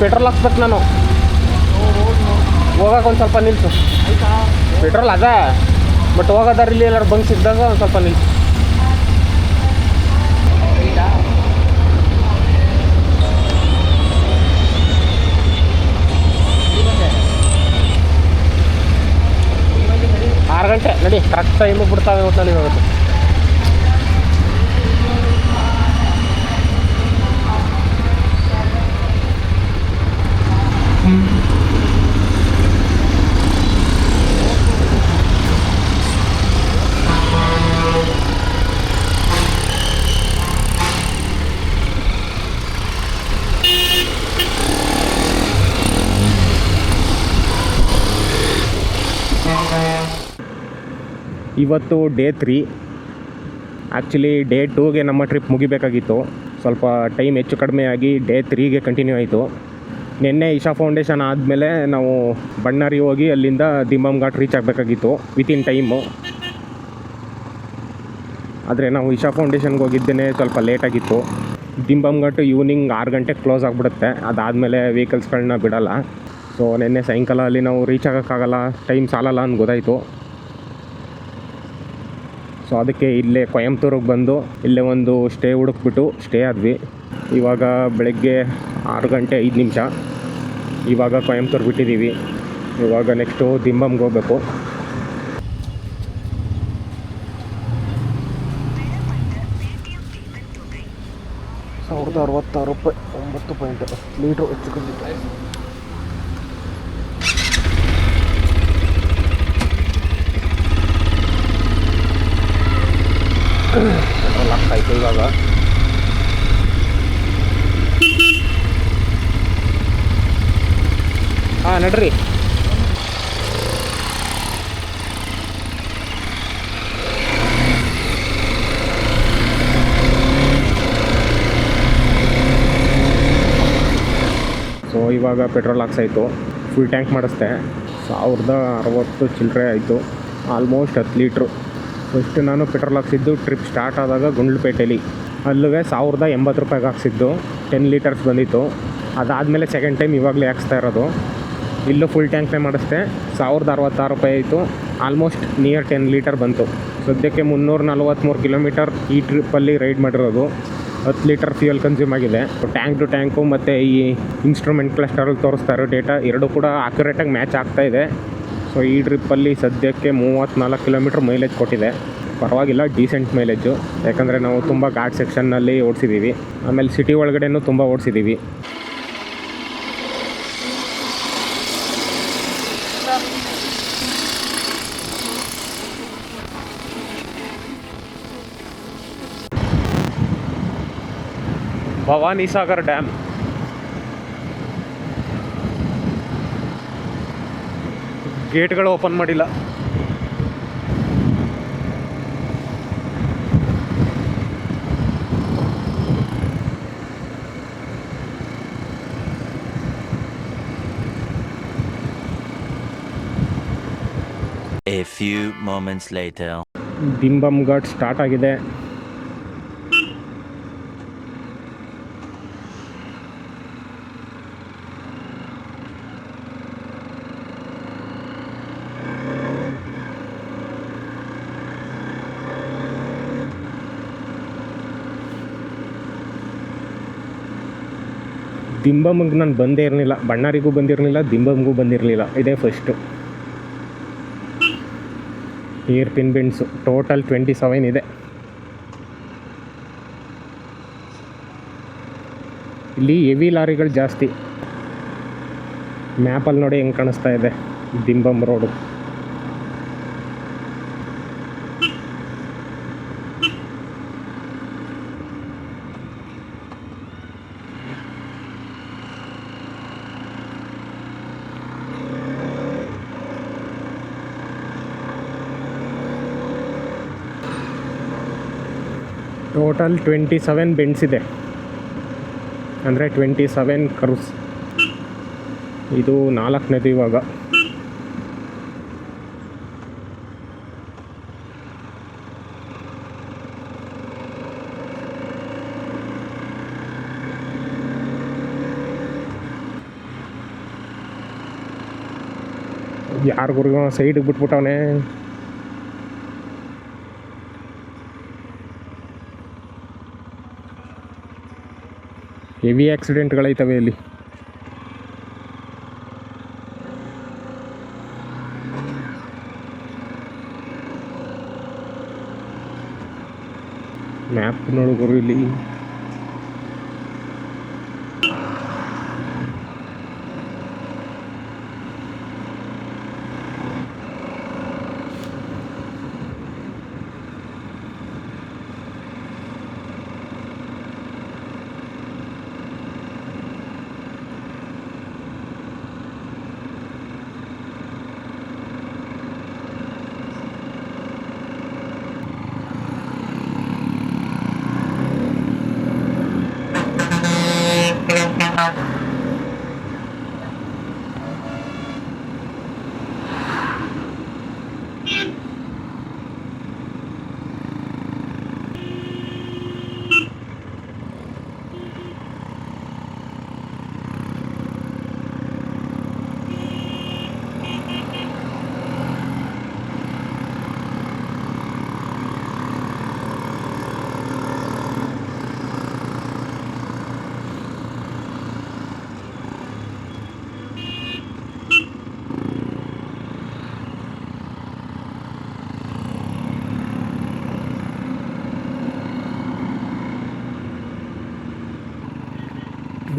Petrol ಹಾಕ್ಬೇಕು ನಾನು. ಹೋಗಕ್ಕೆ ಒಂದು ಸ್ವಲ್ಪ ನಿಲ್ಸು. ಪೆಟ್ರೋಲ್ ಅದ, ಬಟ್ ಹೋಗೋದಾರಿಲ್ಲಿ ಎಲ್ಲರೂ ಬಂಕ್ ಸಿಕ್ಕಿದಾಗ ಒಂದು ಸ್ವಲ್ಪ ನಿಲ್ಸು. ಆರು ಗಂಟೆ ನಡಿ, ಕರೆಕ್ಟ್ ಟೈಮಿಗೆ ಬಿಡ್ತಾವೆ ಇವತ್ತು ನನಗೆ ಹೋಗುತ್ತೆ. ಇವತ್ತು ಡೇ 3. ಆ್ಯಕ್ಚುಲಿ ಡೇ 2ಗೆ ನಮ್ಮ ಟ್ರಿಪ್ ಮುಗಿಬೇಕಾಗಿತ್ತು. ಸ್ವಲ್ಪ ಟೈಮ್ ಹೆಚ್ಚು ಕಡಿಮೆ ಆಗಿ ಡೇ 3ಗೆ ಕಂಟಿನ್ಯೂ ಆಯಿತು. ನಿನ್ನೆ ಇಶಾ ಫೌಂಡೇಶನ್ ಆದಮೇಲೆ ನಾವು ಬಣ್ಣಾರಿ ಹೋಗಿ ಅಲ್ಲಿಂದ ದಿಂಬಮ್ ಘಾಟ್ ರೀಚ್ ಆಗಬೇಕಾಗಿತ್ತು ವಿತಿನ್ ಟೈಮು. ಆದರೆ ನಾವು ಇಶಾ ಫೌಂಡೇಶನ್ಗೆ ಹೋಗಿದ್ದೇನೆ ಸ್ವಲ್ಪ ಲೇಟಾಗಿತ್ತು. ದಿಂಬಮ್ ಘಾಟು ಈವ್ನಿಂಗ್ 6 ಗಂಟೆಗೆ ಕ್ಲೋಸ್ ಆಗಿಬಿಡುತ್ತೆ. ಅದಾದಮೇಲೆ ವೆಹಿಕಲ್ಸ್ಗಳನ್ನ ಬಿಡೋಲ್ಲ. ಸೊ ನಿನ್ನೆ ಸಾಯಂಕಾಲ ಅಲ್ಲಿ ನಾವು ರೀಚ್ ಆಗೋಕ್ಕಾಗಲ್ಲ, ಟೈಮ್ ಸಾಲಲ್ಲ ಅಂತ ಗೊತ್ತಾಯಿತು. ಸೊ ಅದಕ್ಕೆ ಇಲ್ಲೇ ಕೊಯಂಬತ್ತೂರಿಗೆ ಬಂದು ಇಲ್ಲೇ ಒಂದು ಸ್ಟೇ ಹುಡುಕ್ಬಿಟ್ಟು ಸ್ಟೇ ಆದ್ವಿ. ಇವಾಗ ಬೆಳಗ್ಗೆ 6 ಗಂಟೆ 5 ನಿಮಿಷ. ಇವಾಗ ಕೊಯಂಬತ್ತೂರು ಬಿಟ್ಟಿದ್ದೀವಿ. ಇವಾಗ ನೆಕ್ಸ್ಟು ದಿಂಬಮ್ಗೆ ಹೋಗಬೇಕು. ₹1,066 9 ಲೀಟ್ರು ಹೆಚ್ಚು ಕಮ್ಮಿ. ಪೆಟ್ರೋಲ್ ಆಗ್ತಾಯಿತ್ತು ಇವಾಗ. ಹಾಂ ನಡ್ರಿ. ಸೊ ಇವಾಗ ಪೆಟ್ರೋಲ್ ಹಾಕ್ಸಾಯಿತು. ಫುಲ್ ಟ್ಯಾಂಕ್ ಮಾಡಿಸ್ದೆ. 1060 ಚಿಲ್ಲರೆ ಆಯಿತು. Almost 10 litre. ಫಸ್ಟ್ ನಾನು ಪೆಟ್ರೋಲ್ ಹಾಕ್ಸಿದ್ದು ಟ್ರಿಪ್ ಸ್ಟಾರ್ಟ್ ಆದಾಗ ಗುಂಡ್ಲುಪೇಟೆಯಲ್ಲಿ. ಅಲ್ಲಿಗೆ ₹1,080 ಹಾಕ್ಸಿದ್ದು 10 ಲೀಟರ್ಸ್ ಬಂದಿತ್ತು. ಅದಾದಮೇಲೆ ಸೆಕೆಂಡ್ ಟೈಮ್ ಇವಾಗಲೇ ಹಾಕ್ಸ್ತಾ ಇರೋದು. ಇಲ್ಲೂ ಫುಲ್ ಟ್ಯಾಂಕ್ನೇ ಮಾಡಿಸ್ದೆ. ₹1,066 ಆಯಿತು. ಆಲ್ಮೋಸ್ಟ್ ನಿಯರ್ 10 ಲೀಟರ್ ಬಂತು. ಸದ್ಯಕ್ಕೆ 343 ಕಿಲೋಮೀಟರ್ ಈ ಟ್ರಿಪ್ಪಲ್ಲಿ ರೈಡ್ ಮಾಡಿರೋದು. 10 ಲೀಟರ್ ಫ್ಯೂಯಲ್ ಕನ್ಸ್ಯೂಮ್ ಆಗಿದೆ. ಟ್ಯಾಂಕ್ ಟು ಟ್ಯಾಂಕು ಮತ್ತು ಈ ಇನ್ಸ್ಟ್ರೂಮೆಂಟ್ ಕ್ಲಸ್ಟರಲ್ಲಿ ತೋರಿಸ್ತಾ ಇರೋ ಡೇಟಾ ಎರಡೂ ಕೂಡ ಅಕ್ಯುರೇಟಾಗಿ ಮ್ಯಾಚ್ ಆಗ್ತಾಯಿದೆ. ಸೊ ಈ ಟ್ರಿಪ್ಪಲ್ಲಿ ಸದ್ಯಕ್ಕೆ 34 ಕಿಲೋಮೀಟ್ರ್ ಮೈಲೇಜ್ ಕೊಟ್ಟಿದೆ. ಪರವಾಗಿಲ್ಲ, ಡೀಸೆಂಟ್ ಮೈಲೇಜು. ಯಾಕಂದರೆ ನಾವು ತುಂಬ ಘಾಟ್ ಸೆಕ್ಷನ್ನಲ್ಲಿ ಓಡಿಸಿದ್ದೀವಿ. ಆಮೇಲೆ ಸಿಟಿ ಒಳಗಡೆನೂ ತುಂಬ ಓಡಿಸಿದ್ದೀವಿ. ಭವಾನಿ ಸಾಗರ್ ಡ್ಯಾಮ್. ಗೇಟ್ಗಳು ಓಪನ್ ಮಾಡಿಲ್ಲ. A few moments later. Dhimbam Ghat start ಆಗಿದೆ. ದಿಂಬಮ್ಗೆ ನಾನು ಬಂದೇ ಇರಲಿಲ್ಲ. ಬಣ್ಣಾರಿಗೂ ಬಂದಿರಲಿಲ್ಲ, ದಿಂಬಮ್ಗೂ ಬಂದಿರಲಿಲ್ಲ. ಇದೇ ಫಸ್ಟು. ಏರ್ ಪಿನ್ ಬೆಂಡ್ಸು ಟೋಟಲ್ 27 ಇದೆ. ಇಲ್ಲಿ ಹೆವಿ ಲಾರಿಗಳು ಜಾಸ್ತಿ. ಮ್ಯಾಪಲ್ಲಿ ನೋಡಿ ಹೆಂಗೆ ಕಾಣಿಸ್ತಾ ಇದೆ ದಿಂಬಮ್ ರೋಡು. ಟೋಟಲ್ 27 ಬೆಂಡ್ಸ್ ಇದೆ, ಅಂದರೆ 27 ಕರ್ವ್ಸ್. ಇದು 4ನೇದು ಇವಾಗ. ಯಾರಿಗೂ ಸೈಡಿಗೆ ಬಿಟ್ಬಿಟ್ಟವನೇ. ಹೆವಿ ಆಕ್ಸಿಡೆಂಟ್ಗಳೈತವೆ ಇಲ್ಲಿ. ಮ್ಯಾಪ್ ನೋಡಿದ್ರು ಇಲ್ಲಿ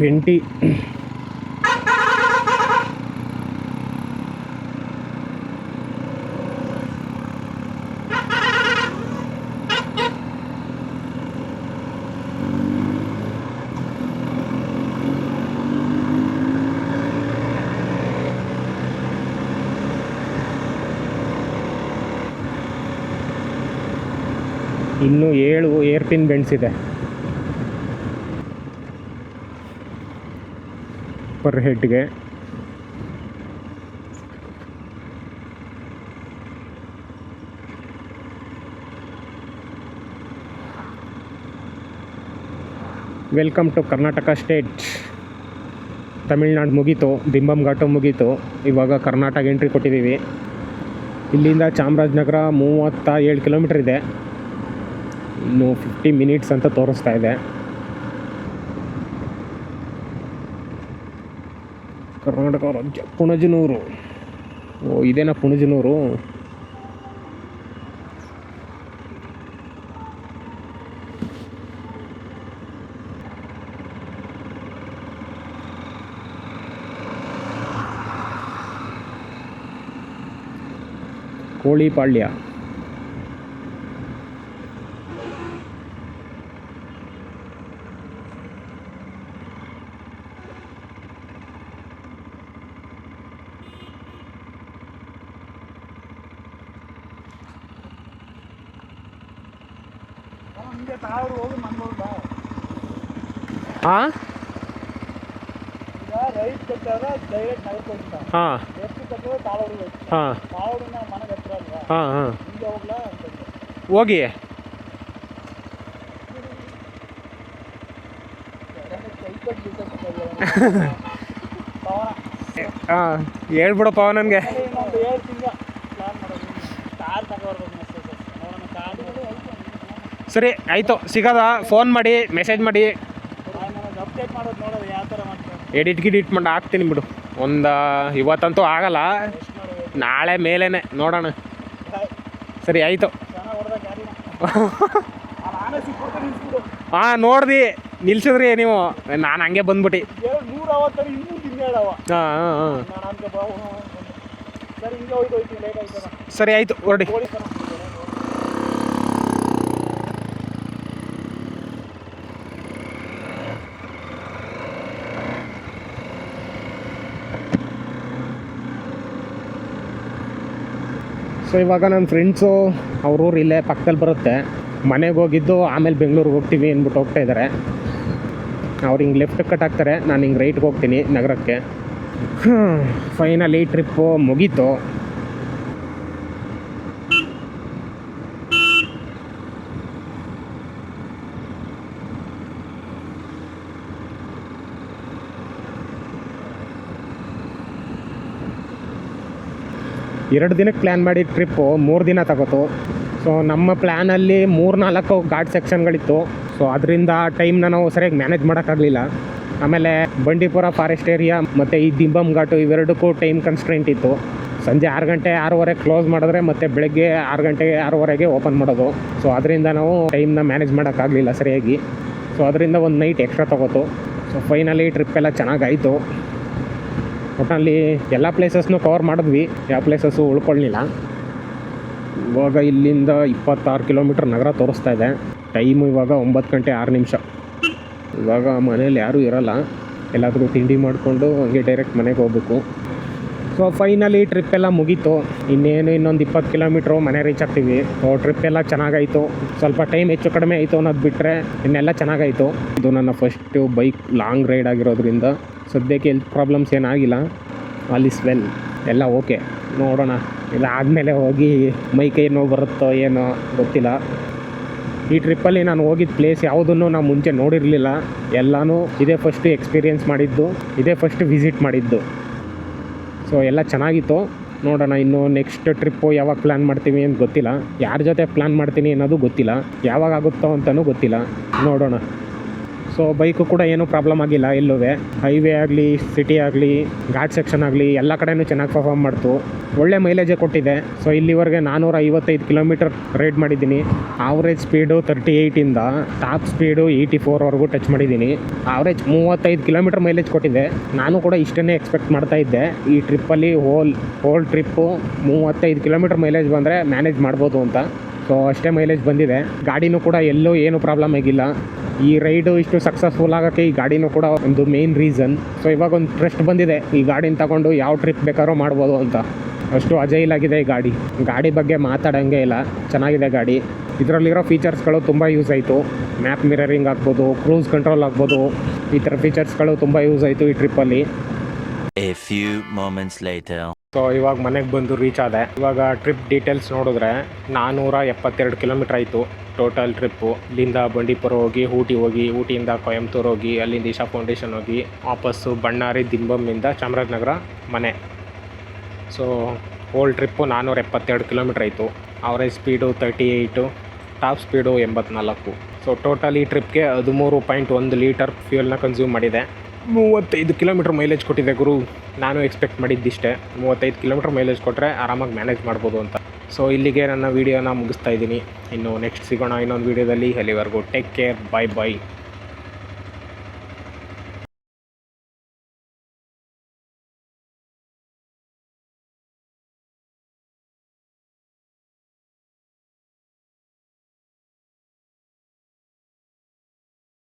ಬೆಂಟಿ. ಇನ್ನೂ 7 ಏರ್ ಪಿನ್ ಬೆಂಡ್ಸಿದೆ ಪರ್ ಹೆಡ್ಗೆ. Welcome to Karnataka state. Tamil Nadu ಮುಗೀತು, ಬಿಂಬಂ ಘಾಟು ಮುಗೀತು, ಇವಾಗ ಕರ್ನಾಟಕ ಎಂಟ್ರಿ ಕೊಟ್ಟಿದ್ದೀವಿ. ಇಲ್ಲಿಂದ ಚಾಮರಾಜನಗರ 37 ಕಿಲೋಮೀಟ್ರ್ ಇದೆ. ಇನ್ನು 50 ಮಿನಿಟ್ಸ್ ಅಂತ ತೋರಿಸ್ತಾ ಇದೆ. ಕರ್ನಾಟಕ ರಾಜ್ಯ ಪುಣಜನೂರು. ಓ, ಇದೇನಾ ಪುಣಜನೂರು? ಕೋಳಿಪಾಳ್ಯ. ಹಾಂ ಹಾಂ ಹಾಂ ಹಾಂ ಹಾಂ ಹೋಗಿ ಹಾಂ ಹೇಳ್ಬಿಡು ಪವನನ್ಗೆ. ಸರಿ ಆಯಿತು, ಸಿಗೋದ ಫೋನ್ ಮಾಡಿ ಮೆಸೇಜ್ ಮಾಡಿ. ಎಡಿಟ್ ಮಾಡಿ ಹಾಕ್ತೀನಿ ಬಿಡು. ಇವತ್ತಂತೂ ಆಗಲ್ಲ, ನಾಳೆ ಮೇಲೇನೆ ನೋಡೋಣ. ಸರಿ ಆಯಿತು. ಹಾಂ ನೋಡ್ದು ನಿಲ್ಸಿದ್ರಿ ನೀವು, ನಾನು ಹಂಗೆ ಬಂದ್ಬಿಟ್ಟು. ಹಾಂ ಹಾಂ ಹಾಂ ಸರಿ ಆಯಿತು, ಹೊರಡಿ. ಸೊ ಇವಾಗ ನನ್ನ ಫ್ರೆಂಡ್ಸು ಅವ್ರ ಊರು ಇಲ್ಲೇ ಪಕ್ಕದಲ್ಲಿ ಬರುತ್ತೆ, ಮನೆಗೆ ಹೋಗಿದ್ದು ಆಮೇಲೆ ಬೆಂಗಳೂರಿಗೆ ಹೋಗ್ತೀವಿ ಅಂದ್ಬಿಟ್ಟು ಹೋಗ್ತಾ ಇದ್ದಾರೆ. ಅವ್ರು ಹಿಂಗೆ ಲೆಫ್ಟ್ ಕಟ್ ಹಾಕ್ತಾರೆ, ನಾನು ಹಿಂಗೆ ರೈಟ್ಗೆ ಹೋಗ್ತೀನಿ ನಗರಕ್ಕೆ. ಫೈನಲಿ ಟ್ರಿಪ್ಪು ಮುಗೀತು. 2 ದಿನಕ್ಕೆ ಪ್ಲ್ಯಾನ್ ಮಾಡಿ ಟ್ರಿಪ್ಪು 3 ದಿನ ತಗೋತು. ಸೊ ನಮ್ಮ ಪ್ಲ್ಯಾನಲ್ಲಿ 3-4 ಘಾಟ್ ಸೆಕ್ಷನ್ಗಳಿತ್ತು. ಸೊ ಅದರಿಂದ ಟೈಮ್ನ ನಾವು ಸರಿಯಾಗಿ ಮ್ಯಾನೇಜ್ ಮಾಡೋಕ್ಕಾಗಲಿಲ್ಲ. ಆಮೇಲೆ ಬಂಡೀಪುರ ಫಾರೆಸ್ಟ್ ಏರಿಯಾ ಮತ್ತು ಈ ದಿಂಬಮ್ ಘಾಟು ಇವೆರಡಕ್ಕೂ ಟೈಮ್ ಕನ್ಸ್ಟ್ರೆಂಟ್ ಇತ್ತು. ಸಂಜೆ 6 ಗಂಟೆ 6:30 ಕ್ಲೋಸ್ ಮಾಡಿದ್ರೆ ಮತ್ತು ಬೆಳಗ್ಗೆ 6 ಗಂಟೆಗೆ 6:30ಗೆ ಓಪನ್ ಮಾಡೋದು. ಸೊ ಅದರಿಂದ ನಾವು ಟೈಮ್ನ ಮ್ಯಾನೇಜ್ ಮಾಡೋಕ್ಕಾಗಲಿಲ್ಲ ಸರಿಯಾಗಿ. ಸೊ ಅದರಿಂದ ಒಂದು ನೈಟ್ ಎಕ್ಸ್ಟ್ರಾ ತೊಗೋತು. ಸೊ ಫೈನಲಿ ಟ್ರಿಪ್ ಎಲ್ಲ ಚೆನ್ನಾಗಾಯಿತು. ಒಟ್ಟಿನಲ್ಲಿ ಎಲ್ಲ ಪ್ಲೇಸಸ್ನೂ ಕವರ್ ಮಾಡಿದ್ವಿ, ಯಾವ ಪ್ಲೇಸಸ್ಸು ಉಳ್ಕೊಳ್ಳಿಲ್ಲ. ಇವಾಗ ಇಲ್ಲಿಂದ 26 ಕಿಲೋಮೀಟ್ರ್ ನಗರ ತೋರಿಸ್ತಾ ಇದೆ. ಟೈಮು ಇವಾಗ 9 ಗಂಟೆ 6 ನಿಮಿಷ. ಇವಾಗ ಮನೇಲಿ ಯಾರೂ ಇರೋಲ್ಲ, ಎಲ್ಲಾದರೂ ತಿಂಡಿ ಮಾಡಿಕೊಂಡು ಹಂಗೆ ಡೈರೆಕ್ಟ್ ಮನೆಗೆ ಹೋಗ್ಬೇಕು. ಸೊ ಫೈನಲಿ ಟ್ರಿಪ್ ಎಲ್ಲ ಮುಗೀತು. ಇನ್ನೊಂದು 20 ಕಿಲೋಮೀಟ್ರು ಮನೆ ರೀಚ್ ಆಗ್ತೀವಿ. ಸೊ ಟ್ರಿಪ್ ಎಲ್ಲ ಚೆನ್ನಾಗಾಯಿತು. ಸ್ವಲ್ಪ ಟೈಮ್ ಹೆಚ್ಚು ಕಡಿಮೆ ಆಯಿತು ಅನ್ನೋದು ಬಿಟ್ಟರೆ ಇನ್ನೆಲ್ಲ ಚೆನ್ನಾಗಾಯಿತು. ಇದು ನನ್ನ ಫಸ್ಟು ಬೈಕ್ ಲಾಂಗ್ ರೈಡ್ ಆಗಿರೋದ್ರಿಂದ ಸದ್ಯಕ್ಕೆ ಹೆಲ್ತ್ ಪ್ರಾಬ್ಲಮ್ಸ್ ಏನಾಗಿಲ್ಲ. ಆಲ್ ಇಸ್ ವೆಲ್, ಎಲ್ಲ ಓಕೆ. ನೋಡೋಣ, ಇಲ್ಲ ಆದಮೇಲೆ ಹೋಗಿ ಮೈ ಕೈ ನೋವು ಬರುತ್ತೋ ಏನೋ ಗೊತ್ತಿಲ್ಲ. ಈ ಟ್ರಿಪ್ಪಲ್ಲಿ ನಾನು ಹೋಗಿದ್ದ ಪ್ಲೇಸ್ ಯಾವುದನ್ನು ನಾವು ಮುಂಚೆ ನೋಡಿರಲಿಲ್ಲ. ಎಲ್ಲನೂ ಇದೇ ಫಸ್ಟು ಎಕ್ಸ್ಪೀರಿಯೆನ್ಸ್ ಮಾಡಿದ್ದು, ಇದೇ ಫಸ್ಟ್ ವಿಸಿಟ್ ಮಾಡಿದ್ದು. ಸೊ ಎಲ್ಲ ಚೆನ್ನಾಗಿತ್ತು. ನೋಡೋಣ ಇನ್ನು ನೆಕ್ಸ್ಟ್ ಟ್ರಿಪ್ಪು ಯಾವಾಗ ಪ್ಲ್ಯಾನ್ ಮಾಡ್ತೀವಿ ಅಂತ ಗೊತ್ತಿಲ್ಲ. ಯಾರ ಜೊತೆ ಪ್ಲ್ಯಾನ್ ಮಾಡ್ತೀನಿ ಅನ್ನೋದು ಗೊತ್ತಿಲ್ಲ, ಯಾವಾಗ ಆಗುತ್ತೋ ಅಂತಲೂ ಗೊತ್ತಿಲ್ಲ. ನೋಡೋಣ. ಸೊ ಬೈಕು ಕೂಡ ಏನೂ ಪ್ರಾಬ್ಲಮ್ ಆಗಿಲ್ಲ. ಎಲ್ಲೂ ಹೈವೇ ಆಗಲಿ, ಸಿಟಿ ಆಗಲಿ, ಘಾಟ್ ಸೆಕ್ಷನ್ ಆಗಲಿ ಎಲ್ಲ ಕಡೆಯೂ ಚೆನ್ನಾಗಿ ಪರ್ಫಾರ್ಮ್ ಮಾಡ್ತು. ಒಳ್ಳೆ ಮೈಲೇಜೇ ಕೊಟ್ಟಿದೆ. ಸೊ ಇಲ್ಲಿವರೆಗೆ 455 ಕಿಲೋಮೀಟರ್ ರೈಡ್ ಮಾಡಿದ್ದೀನಿ. ಆವ್ರೇಜ್ ಸ್ಪೀಡು 38ಇಂದ ಟಾಪ್ ಸ್ಪೀಡು 84ವರೆಗೂ ಟಚ್ ಮಾಡಿದ್ದೀನಿ. ಆವ್ರೇಜ್ 35 ಕಿಲೋಮೀಟರ್ ಮೈಲೇಜ್ ಕೊಟ್ಟಿದೆ. ನಾನು ಕೂಡ ಇಷ್ಟನ್ನೇ ಎಕ್ಸ್ಪೆಕ್ಟ್ ಮಾಡ್ತಾಯಿದ್ದೆ. ಈ ಟ್ರಿಪ್ಪಲ್ಲಿ ಹೋಲ್ ಟ್ರಿಪ್ಪು 35 ಕಿಲೋಮೀಟರ್ ಮೈಲೇಜ್ ಬಂದರೆ ಮ್ಯಾನೇಜ್ ಮಾಡ್ಬೋದು ಅಂತ. ಸೊ ಅಷ್ಟೇ ಮೈಲೇಜ್ ಬಂದಿದೆ. ಗಾಡಿನೂ ಕೂಡ ಎಲ್ಲೂ ಏನು ಪ್ರಾಬ್ಲಮ್ ಆಗಿಲ್ಲ. ಈ ರೈಡು ಇಷ್ಟು ಸಕ್ಸಸ್ಫುಲ್ ಆಗೋಕ್ಕೆ ಈ ಗಾಡಿನೂ ಕೂಡ ಒಂದು ಮೇನ್ ರೀಸನ್. ಸೊ ಇವಾಗ ಒಂದು ಟ್ರಸ್ಟ್ ಬಂದಿದೆ, ಈ ಗಾಡಿನ ತಗೊಂಡು ಯಾವ ಟ್ರಿಪ್ ಬೇಕಾದ್ರೂ ಮಾಡ್ಬೋದು ಅಂತ. ಅಷ್ಟು ಅಜೈಲ್ ಆಗಿದೆ ಈ ಗಾಡಿ ಬಗ್ಗೆ ಮಾತಾಡೋಂಗೆ ಇಲ್ಲ. ಚೆನ್ನಾಗಿದೆ ಗಾಡಿ. ಇದರಲ್ಲಿರೋ ಫೀಚರ್ಸ್ಗಳು ತುಂಬ ಯೂಸ್ ಆಯಿತು. ಮ್ಯಾಪ್ ಮಿರರಿಂಗ್ ಆಗ್ಬೋದು, ಕ್ರೂಸ್ ಕಂಟ್ರೋಲ್ ಆಗ್ಬೋದು, ಈ ಥರ ಫೀಚರ್ಸ್ಗಳು ತುಂಬ ಯೂಸ್ ಆಯಿತು ಈ ಟ್ರಿಪ್ಪಲ್ಲಿ. A few moments later. So ಇವಾಗ ಮನೆಗೆ ಬಂದು ರೀಚ್ ಆದೆ. ಇವಾಗ ಟ್ರಿಪ್ ಡೀಟೇಲ್ಸ್ ನೋಡಿದ್ರೆ 472 ಕಿಲೋಮೀಟ್ರ್ ಆಯಿತು ಟೋಟಲ್ ಟ್ರಿಪ್ಪು. ಇಲ್ಲಿಂದ ಬಂಡೀಪುರ ಹೋಗಿ ಊಟಿ ಹೋಗಿ, ಊಟಿಯಿಂದ ಕೊಯಂಬತ್ತೂರು ಹೋಗಿ, ಅಲ್ಲಿಂದ ಈಶಾ ಫೌಂಡೇಶನ್ ಹೋಗಿ, ವಾಪಸ್ಸು ಬಣ್ಣಾರಿ ದಿಂಬಮ್ಮಿಂದ ಚಾಮರಾಜನಗರ ಮನೆ. ಸೊ ಹೋಲ್ ಟ್ರಿಪ್ಪು 472 ಕಿಲೋಮೀಟ್ರ್ ಆಯಿತು. Average speed 38, top speed 84. So total ಈ ಟ್ರಿಪ್ಗೆ 13.1 ಲೀಟರ್ ಫ್ಯೂಯಲ್ನ ಕನ್ಸ್ಯೂಮ್ ಮಾಡಿದೆ. 35 ಕಿಲೋಮೀಟ್ರ್ ಮೈಲೇಜ್ ಕೊಟ್ಟಿದೆ ಗುರು. ನಾನು ಎಕ್ಸ್ಪೆಕ್ಟ್ ಮಾಡಿದ್ದಿಷ್ಟೇ, 35 ಕಿಲೋಮೀಟ್ರ್ ಮೈಲೇಜ್ ಕೊಟ್ಟರೆ ಆರಾಮಾಗಿ ಮ್ಯಾನೇಜ್ ಮಾಡ್ಬೋದು ಅಂತ. ಸೊ ಇಲ್ಲಿಗೆ ನನ್ನ ವೀಡಿಯೋನ ಮುಗಿಸ್ತಾ ಇದ್ದೀನಿ. ಇನ್ನು ನೆಕ್ಸ್ಟ್ ಸಿಗೋಣ ಇನ್ನೊಂದು ವೀಡಿಯೋದಲ್ಲಿ. ಅಲ್ಲಿವರೆಗೂ ಟೇಕ್ ಕೇರ್, ಬೈ.